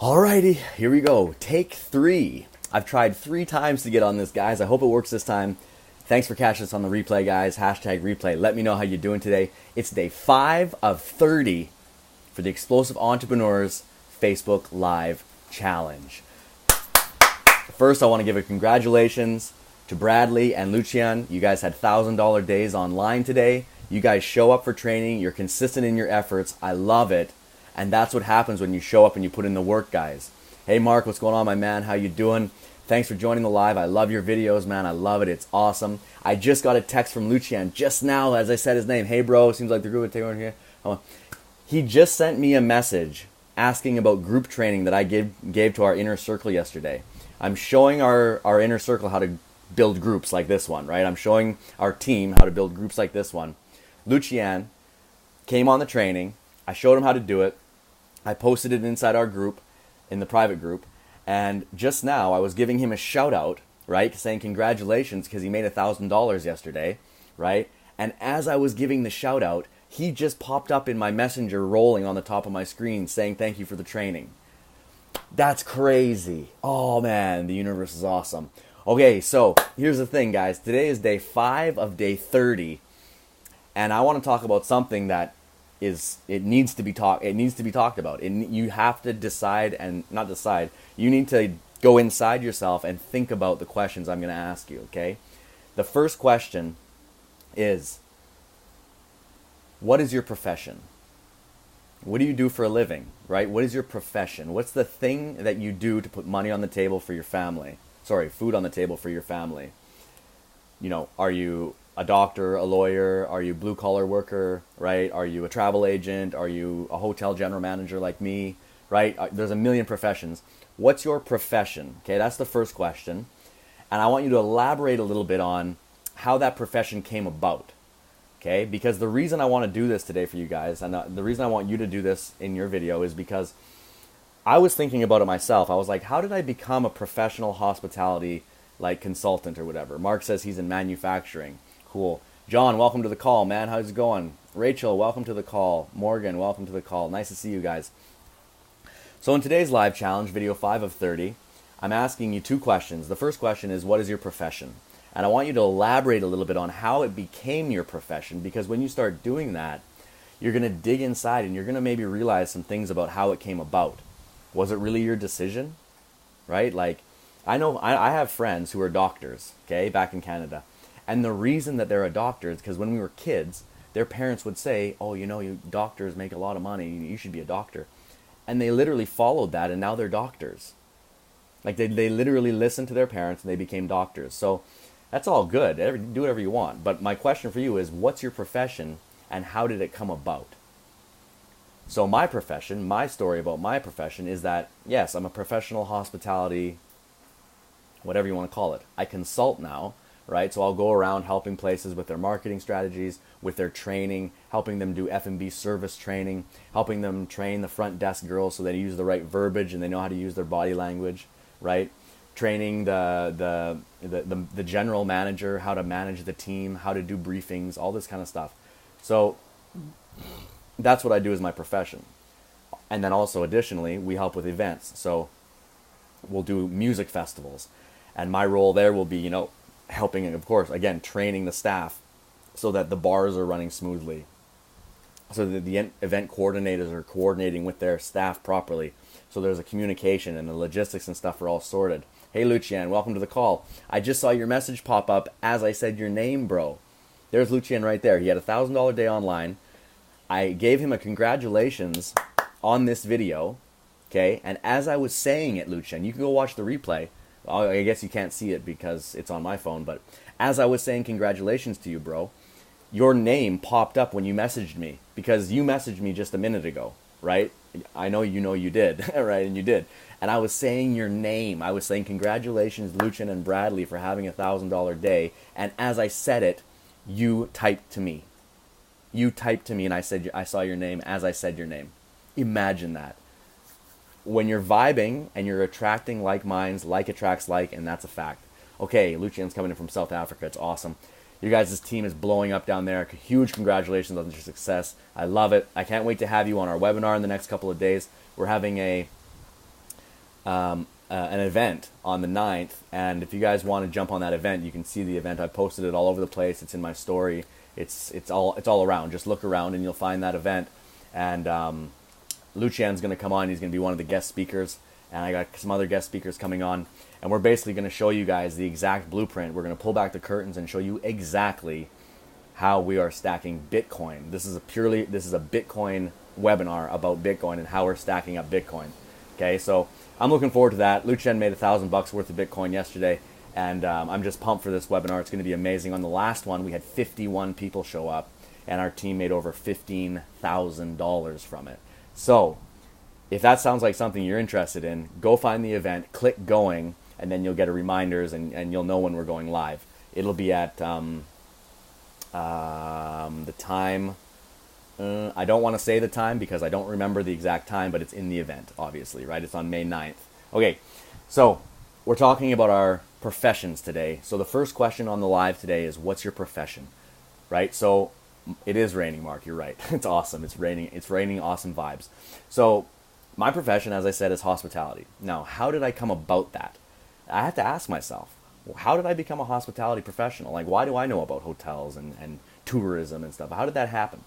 Alrighty, here we go. Take 3. I've tried 3 times to get on this, guys. I hope it works this time. Thanks for catching us on the replay, guys. Hashtag replay. Let me know how you're doing today. It's day 5 of 30 for the Explosive Entrepreneurs Facebook Live Challenge. First, I want to give a congratulations to Bradley and Lucian. You guys had $1,000 days online today. You guys show up for training. You're consistent in your efforts. I love it. And that's what happens when you show up and you put in the work, guys. Hey, Mark, what's going on, my man? How you doing? Thanks for joining the live. I love your videos, man. I love it. It's awesome. I just got a text from Lucian just now as I said his name. Hey, bro. Seems like the group would take over here. He just sent me a message asking about group training that I gave to our inner circle yesterday. I'm showing our inner circle how to build groups like this one, right? I'm showing our team how to build groups like this one. Lucian came on the training. I showed him how to do it. I posted it inside our group, in the private group, and just now I was giving him a shout out, right, saying congratulations because he made $1,000 yesterday, right? And as I was giving the shout out, he just popped up in my messenger rolling on the top of my screen saying thank you for the training. That's crazy. Oh man, the universe is awesome. Okay, so here's the thing, guys. Today is day 5 of day 30, and I want to talk about something that it needs to be talked about. You have to decide, and not decide, you need to go inside yourself and think about the questions I'm going to ask you, okay? The first question is, what is your profession? What do you do for a living, right? What is your profession? What's the thing that you do to put money on the table for your family? Sorry, food on the table for your family. You know, are you a doctor, a lawyer? Are you a blue-collar worker, right? Are you a travel agent? Are you a hotel general manager like me, right? There's a million professions. What's your profession? Okay, that's the first question. And I want you to elaborate a little bit on how that profession came about, okay? Because the reason I want to do this today for you guys, and the reason I want you to do this in your video is because I was thinking about it myself. I was like, how did I become a professional hospitality like consultant or whatever? Mark says he's in manufacturing. Cool. John, welcome to the call, man. How's it going? Rachel, welcome to the call. Morgan, welcome to the call. Nice to see you guys. So in today's live challenge, video 5 of 30, I'm asking you 2 questions. The first question is, what is your profession? And I want you to elaborate a little bit on how it became your profession, because when you start doing that, you're going to dig inside and you're going to maybe realize some things about how it came about. Was it really your decision? Right? Like, I know I have friends who are doctors, okay, back in Canada. And the reason that they're a doctor is because when we were kids, their parents would say, oh, you know, you doctors make a lot of money. You should be a doctor. And they literally followed that, and now they're doctors. Like, they literally listened to their parents, and they became doctors. So that's all good. Do whatever you want. But my question for you is, what's your profession, and how did it come about? So my profession, my story about my profession is that, yes, I'm a professional hospitality, whatever you want to call it. I consult now. Right, so I'll go around helping places with their marketing strategies, with their training, helping them do F&B service training, helping them train the front desk girls so they use the right verbiage and they know how to use their body language, right? Training the general manager, how to manage the team, how to do briefings, all this kind of stuff. So that's what I do as my profession. And then also additionally, we help with events. So we'll do music festivals. And my role there will be, you know, helping, of course, again, training the staff so that the bars are running smoothly, so that the event coordinators are coordinating with their staff properly, so there's a communication and the logistics and stuff are all sorted. Hey, Lucian, welcome to the call. I just saw your message pop up as I said your name, bro. There's Lucian right there. He had a $1,000 day online. I gave him a congratulations on this video, okay? And as I was saying it, Lucian, you can go watch the replay. I guess you can't see it because it's on my phone, but as I was saying congratulations to you, bro, your name popped up when you messaged me, because you messaged me just a minute ago, right? I know you did, right? And you did. And I was saying your name. I was saying congratulations, Lucian and Bradley, for having a $1,000 day. And as I said it, you typed to me. You typed to me and I said, I saw your name as I said your name. Imagine that. When you're vibing and you're attracting like minds, like attracts like, and that's a fact. Okay, Lucian's coming in from South Africa. It's awesome. Your guys' team is blowing up down there. Huge congratulations on your success. I love it. I can't wait to have you on our webinar in the next couple of days. We're having a an event on the 9th, and if you guys want to jump on that event, you can see the event. I posted it all over the place. It's in my story. It's all around. Just look around and you'll find that event. And Lucian's going to come on. He's going to be one of the guest speakers, and I got some other guest speakers coming on, and we're basically going to show you guys the exact blueprint. We're going to pull back the curtains and show you exactly how we are stacking Bitcoin. This is a Bitcoin webinar about Bitcoin and how we're stacking up Bitcoin. Okay, so I'm looking forward to that. Lucian made $1,000 worth of Bitcoin yesterday, and I'm just pumped for this webinar. It's going to be amazing. On the last one, we had 51 people show up, and our team made over $15,000 from it. So if that sounds like something you're interested in, go find the event, click going, and then you'll get a reminders, and you'll know when we're going live. It'll be at the time. I don't want to say the time because I don't remember the exact time, but it's in the event, obviously, right? It's on May 9th. Okay, so we're talking about our professions today. So the first question on the live today is, what's your profession, right? So it is raining, Mark. You're right. It's awesome. It's raining. It's raining. Awesome vibes. So my profession, as I said, is hospitality. Now, how did I come about that? I have to ask myself, how did I become a hospitality professional? Like, why do I know about hotels and tourism and stuff? How did that happen?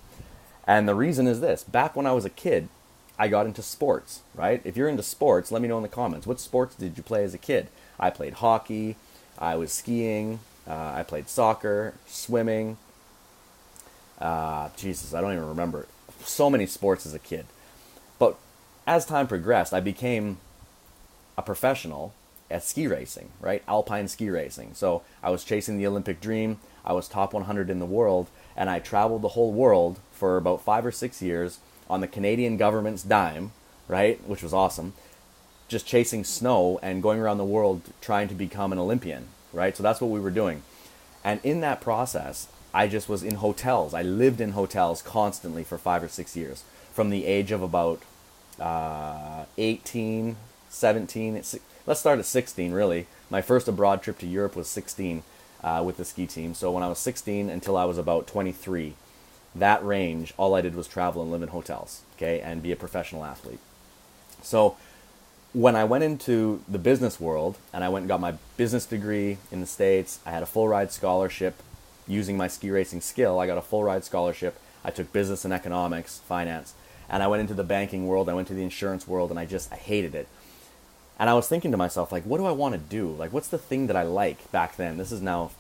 And the reason is this. Back when I was a kid, I got into sports, right? If you're into sports, let me know in the comments. What sports did you play as a kid? I played hockey. I was skiing. I played soccer, swimming. Jesus, I don't even remember. So many sports as a kid. But as time progressed, I became a professional at ski racing, right? Alpine ski racing. So I was chasing the Olympic dream. I was top 100 in the world, and I traveled the whole world for about 5 or 6 years on the Canadian government's dime, right? Which was awesome. Just chasing snow and going around the world trying to become an Olympian, right? So that's what we were doing. And in that process, I just was in hotels. I lived in hotels constantly for 5 or 6 years, from the age of about 18, 17. Let's start at 16, really. My first abroad trip to Europe was 16 with the ski team. So when I was 16 until I was about 23, that range, all I did was travel and live in hotels, okay, and be a professional athlete. So when I went into the business world and I went and got my business degree in the States, I had a full ride scholarship using my ski racing skill. I got a full ride scholarship. I took business and economics, finance, and I went into the banking world. I went to the insurance world, and I hated it. And I was thinking to myself, like, what do I want to do? Like, what's the thing that I like back then? This is now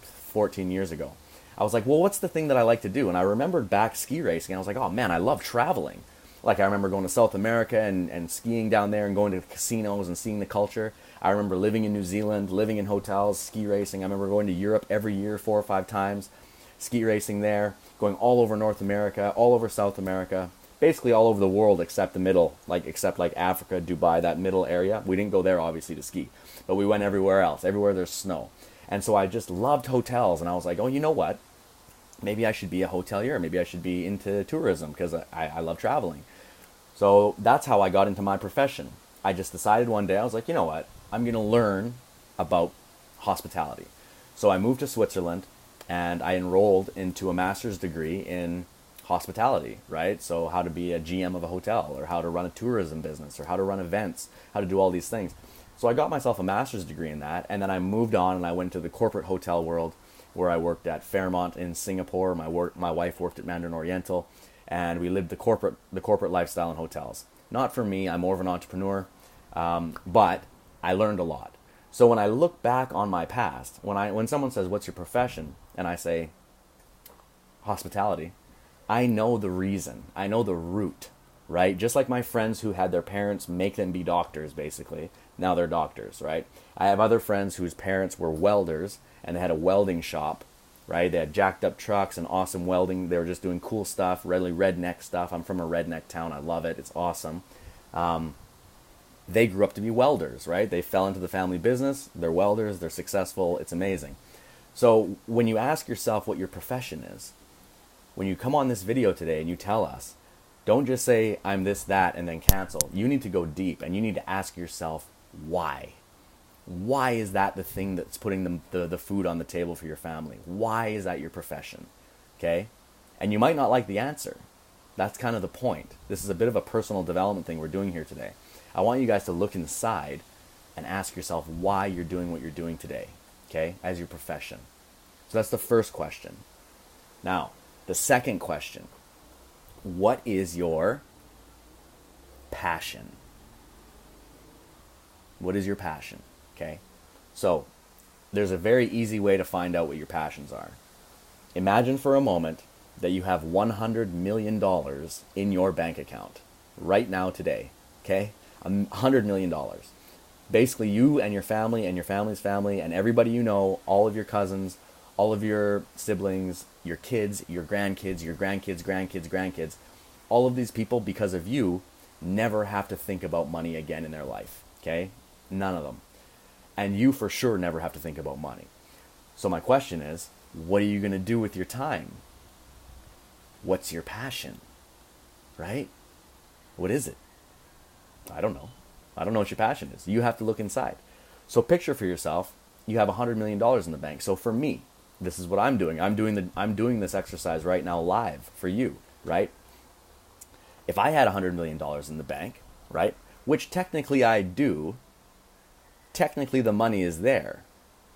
14 years ago. I was like, well, what's the thing that I like to do? And I remembered back ski racing. And I was like, oh, man, I love traveling. Like, I remember going to South America and skiing down there and going to casinos and seeing the culture. I remember living in New Zealand, living in hotels, ski racing. I remember going to Europe every year 4 or 5 times, ski racing there, going all over North America, all over South America, basically all over the world except the middle, except Africa, Dubai, that middle area. We didn't go there, obviously, to ski, but we went everywhere else, everywhere there's snow. And so I just loved hotels, and I was like, oh, you know what? Maybe I should be a hotelier. Maybe I should be into tourism because I love traveling. So that's how I got into my profession. I just decided one day, I was like, you know what? I'm going to learn about hospitality. So I moved to Switzerland, and I enrolled into a master's degree in hospitality, right? So how to be a GM of a hotel, or how to run a tourism business, or how to run events, how to do all these things. So I got myself a master's degree in that, and then I moved on and I went to the corporate hotel world, where I worked at Fairmont in Singapore. My wife worked at Mandarin Oriental, and we lived the corporate lifestyle in hotels. Not for me, I'm more of an entrepreneur, but I learned a lot. So when I look back on my past, when someone says, what's your profession? And I say, hospitality, I know the reason. I know the root, right? Just like my friends who had their parents make them be doctors, basically. Now they're doctors, right? I have other friends whose parents were welders, and they had a welding shop, right? They had jacked up trucks and awesome welding. They were just doing cool stuff, really redneck stuff. I'm from a redneck town. I love it. It's awesome. They grew up to be welders, right? They fell into the family business. They're welders. They're successful. It's amazing. So when you ask yourself what your profession is, when you come on this video today and you tell us, don't just say, I'm this, that, and then cancel. You need to go deep, and you need to ask yourself, why? Why is that the thing that's putting the food on the table for your family? Why is that your profession? Okay? And you might not like the answer, That's kind of the point. This is a bit of a personal development thing we're doing here today. I want you guys to look inside and ask yourself why you're doing what you're doing today, okay, as your profession. So that's the first question. Now, the second question, what is your passion? What is your passion, okay? So there's a very easy way to find out what your passions are. Imagine for a moment that you have $100 million in your bank account right now today, okay? $100 million. Basically, you and your family and your family's family and everybody you know, all of your cousins, all of your siblings, your kids, your grandkids, grandkids, all of these people, because of you, never have to think about money again in their life, okay? None of them. And you for sure never have to think about money. So my question is, what are you going to do with your time? What's your passion? Right? What is it? I don't know. I don't know what your passion is. You have to look inside. So picture for yourself, you have $100 million in the bank. So for me, this is what I'm doing. I'm doing this exercise right now live for you, right? If I had $100 million in the bank, right, which technically I do, technically the money is there.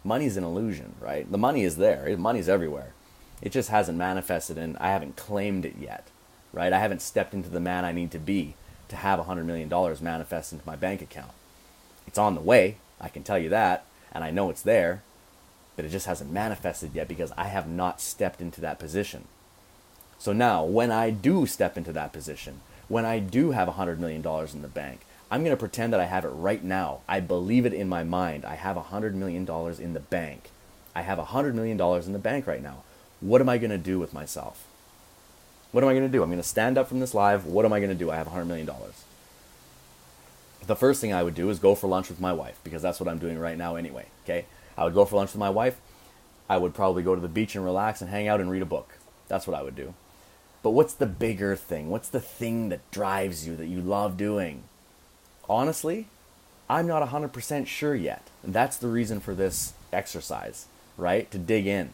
Money's an illusion, right? The money is there. Money's everywhere. It just hasn't manifested and I haven't claimed it yet, right? I haven't stepped into the man I need to be to have $100 million manifest into my bank account. It's on the way, I can tell you that, and I know it's there, but it just hasn't manifested yet because I have not stepped into that position. So now, when I do step into that position, when I do have $100 million in the bank, I'm going to pretend that I have it right now. I believe it in my mind. I have $100 million in the bank. I have $100 million in the bank right now. What am I going to do with myself? What am I going to do? I'm going to stand up from this live. What am I going to do? I have $100 million. The first thing I would do is go for lunch with my wife, because that's what I'm doing right now anyway, okay? I would go for lunch with my wife. I would probably go to the beach and relax and hang out and read a book. That's what I would do. But what's the bigger thing? What's the thing that drives you, that you love doing? Honestly, I'm not 100% sure yet. And that's the reason for this exercise, right? To dig in.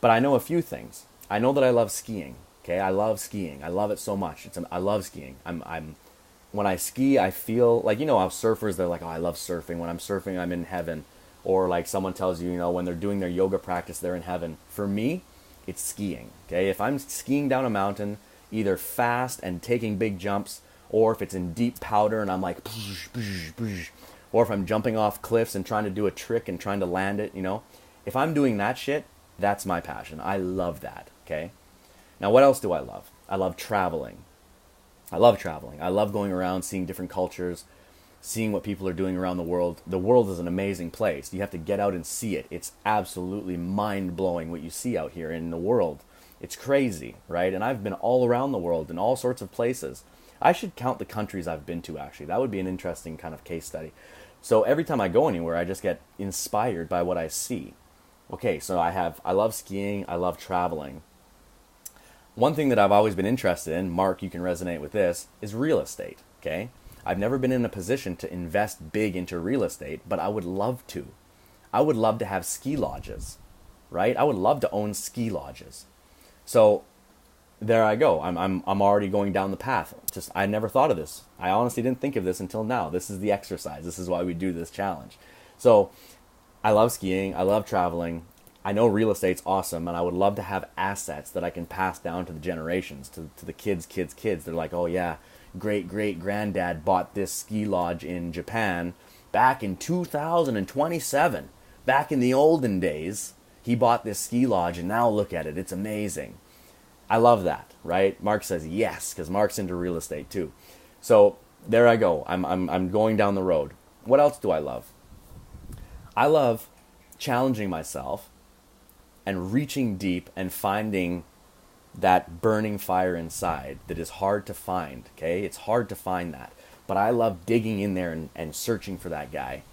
But I know a few things. I know that I love skiing. Okay, I love skiing. I love it so much. I love skiing. When I ski, I feel like, you know how surfers, they're like, oh, I love surfing. When I'm surfing, I'm in heaven. Or like someone tells you, you know, when they're doing their yoga practice, they're in heaven. For me, it's skiing. Okay, if I'm skiing down a mountain, either fast and taking big jumps, or if it's in deep powder and I'm like, or if I'm jumping off cliffs and trying to do a trick and trying to land it, you know, if I'm doing that shit, that's my passion. I love that. Okay. Now, what else do I love? I love traveling. I love traveling. I love going around, seeing different cultures, seeing what people are doing around the world. The world is an amazing place. You have to get out and see it. It's absolutely mind-blowing what you see out here in the world. It's crazy, right? And I've been all around the world in all sorts of places. I should count the countries I've been to, actually. That would be an interesting kind of case study. So every time I go anywhere, I just get inspired by what I see. Okay, so I love skiing, I love traveling. One thing that I've always been interested in, Mark, you can resonate with this, is real estate, okay? I've never been in a position to invest big into real estate, but I would love to. I would love to have ski lodges, right? I would love to own ski lodges. So there I go. I'm already going down the path. Just I never thought of this. I honestly didn't think of this until now. This is the exercise. This is why we do this challenge. So I love skiing. I love traveling. I know real estate's awesome, and I would love to have assets that I can pass down to the generations, to the kids. They're like, oh yeah, great-great-granddad bought this ski lodge in Japan back in 2027. Back in the olden days, he bought this ski lodge, and now look at it. It's amazing. I love that, right? Mark says yes, because Mark's into real estate too. So there I go. I'm going down the road. What else do I love? I love challenging myself and reaching deep and finding that burning fire inside that is hard to find, okay? It's hard to find that. But I love digging in there and searching for that guy.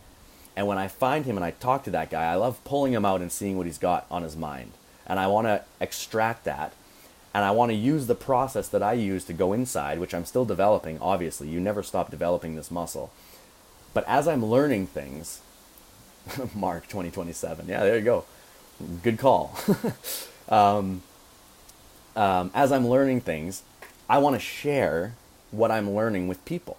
And when I find him and I talk to that guy, I love pulling him out and seeing what he's got on his mind. And I want to extract that. And I want to use the process that I use to go inside, which I'm still developing, obviously. You never stop developing this muscle. But as I'm learning things, Mark 2027, yeah, there you go. Good call. As I'm learning things, I want to share what I'm learning with people,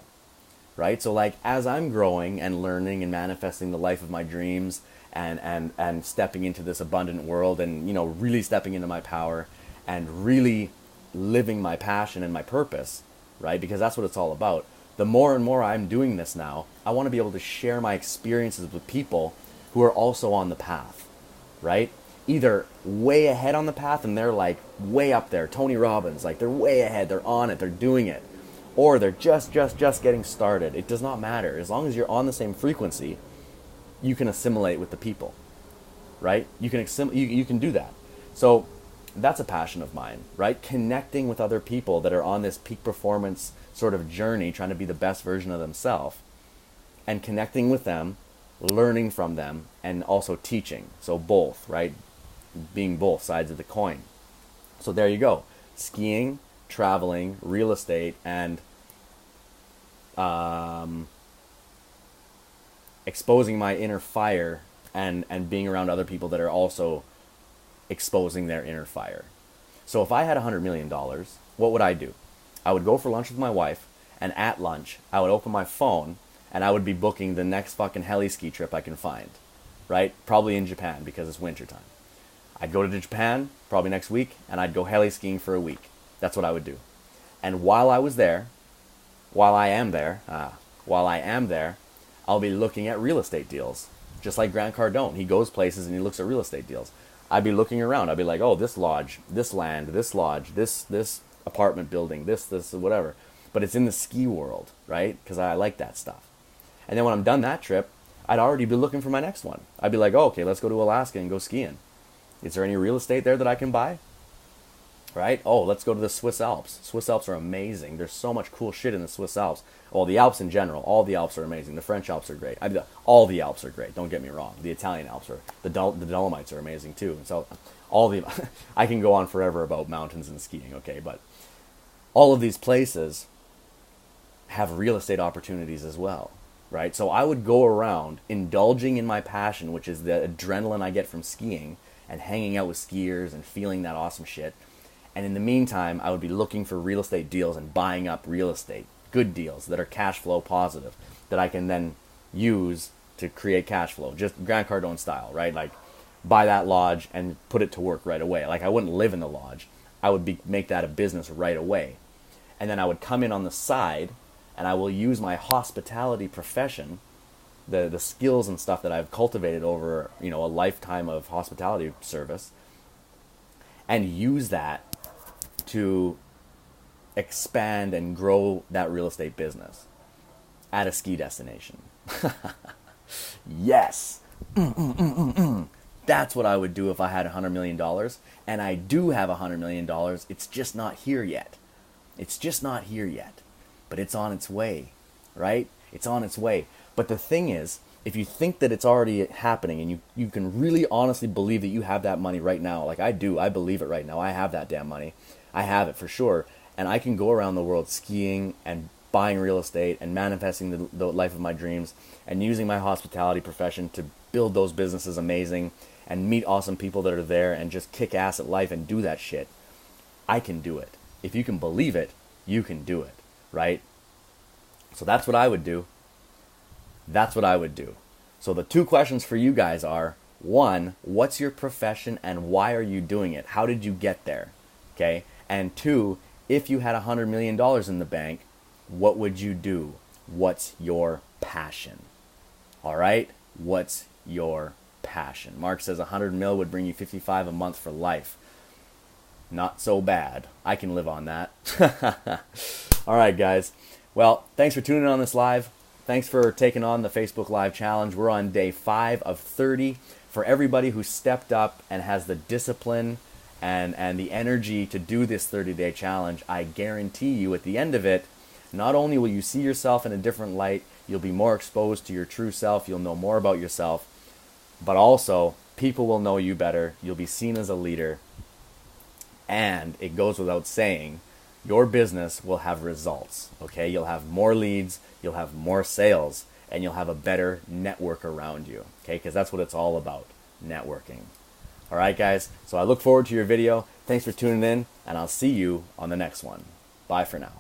right? So like as I'm growing and learning and manifesting the life of my dreams and stepping into this abundant world and, you know, really stepping into my power and really living my passion and my purpose, right? Because that's what it's all about. The more and more I'm doing this now, I want to be able to share my experiences with people who are also on the path, right? Either way ahead on the path and they're like way up there, Tony Robbins, like they're way ahead, they're on it, they're doing it. Or they're just getting started. It does not matter. As long as you're on the same frequency, you can assimilate with the people, right? You can do that. So that's a passion of mine, right? Connecting with other people that are on this peak performance sort of journey, trying to be the best version of themselves, and connecting with them, learning from them, and also teaching. So both, right? Being both sides of the coin. So there you go. Skiing, traveling, real estate, and exposing my inner fire and being around other people that are also exposing their inner fire. So if I had $100 million, what would I do? I would go for lunch with my wife, and at lunch, I would open my phone, and I would be booking the next fucking heli ski trip I can find, right? Probably in Japan because it's wintertime. I'd go to Japan probably next week, and I'd go heli skiing for a week. That's what I would do. And while I am there, I'll be looking at real estate deals. Just like Grant Cardone. He goes places and he looks at real estate deals. I'd be looking around. I'd be like, oh, this lodge, this land, this lodge, this apartment building, this, whatever. But it's in the ski world, right? Because I like that stuff. And then when I'm done that trip, I'd already be looking for my next one. I'd be like, oh, okay, let's go to Alaska and go skiing. Is there any real estate there that I can buy? Right? Oh, let's go to the Swiss Alps. Swiss Alps are amazing. There's so much cool shit in the Swiss Alps. Well, the Alps in general. All the Alps are amazing. The French Alps are great. All the Alps are great. Don't get me wrong. The Italian Alps are. The Dolomites are amazing too. And so I can go on forever about mountains and skiing, okay? But all of these places have real estate opportunities as well, right? So I would go around indulging in my passion, which is the adrenaline I get from skiing and hanging out with skiers and feeling that awesome shit. And in the meantime, I would be looking for real estate deals and buying up real estate, good deals that are cash flow positive, that I can then use to create cash flow, just Grant Cardone style, right? Like buy that lodge and put it to work right away. Like I wouldn't live in the lodge. I would make that a business right away. And then I would come in on the side and I will use my hospitality profession, the skills and stuff that I've cultivated over, a lifetime of hospitality service, and use that to expand and grow that real estate business at a ski destination. Yes. That's what I would do if I had $100 million. And I do have $100 million. It's just not here yet. But it's on its way, right? It's on its way. But the thing is, if you think that it's already happening and you can really honestly believe that you have that money right now, like I do, I believe it right now. I have that damn money. I have it for sure. And I can go around the world skiing and buying real estate and manifesting the life of my dreams and using my hospitality profession to build those businesses amazing and meet awesome people that are there and just kick ass at life and do that shit. I can do it. If you can believe it, you can do it, right? So that's what I would do. So the two questions for you guys are, one, what's your profession and why are you doing it? How did you get there? Okay? And two, if you had $100 million in the bank, what would you do? What's your passion? All right? What's your passion? Mark says 100 mil would bring you 55 a month for life. Not so bad. I can live on that. All right, guys. Well, thanks for tuning in on this live. Thanks for taking on the Facebook Live Challenge. We're on day 5 of 30. For everybody who stepped up and has the discipline and the energy to do this 30-day challenge, I guarantee you at the end of it, not only will you see yourself in a different light, you'll be more exposed to your true self, you'll know more about yourself, but also people will know you better, you'll be seen as a leader, and it goes without saying, your business will have results, okay? You'll have more leads, you'll have more sales, and you'll have a better network around you, okay? Because that's what it's all about, networking. All right, guys? So I look forward to your video. Thanks for tuning in, and I'll see you on the next one. Bye for now.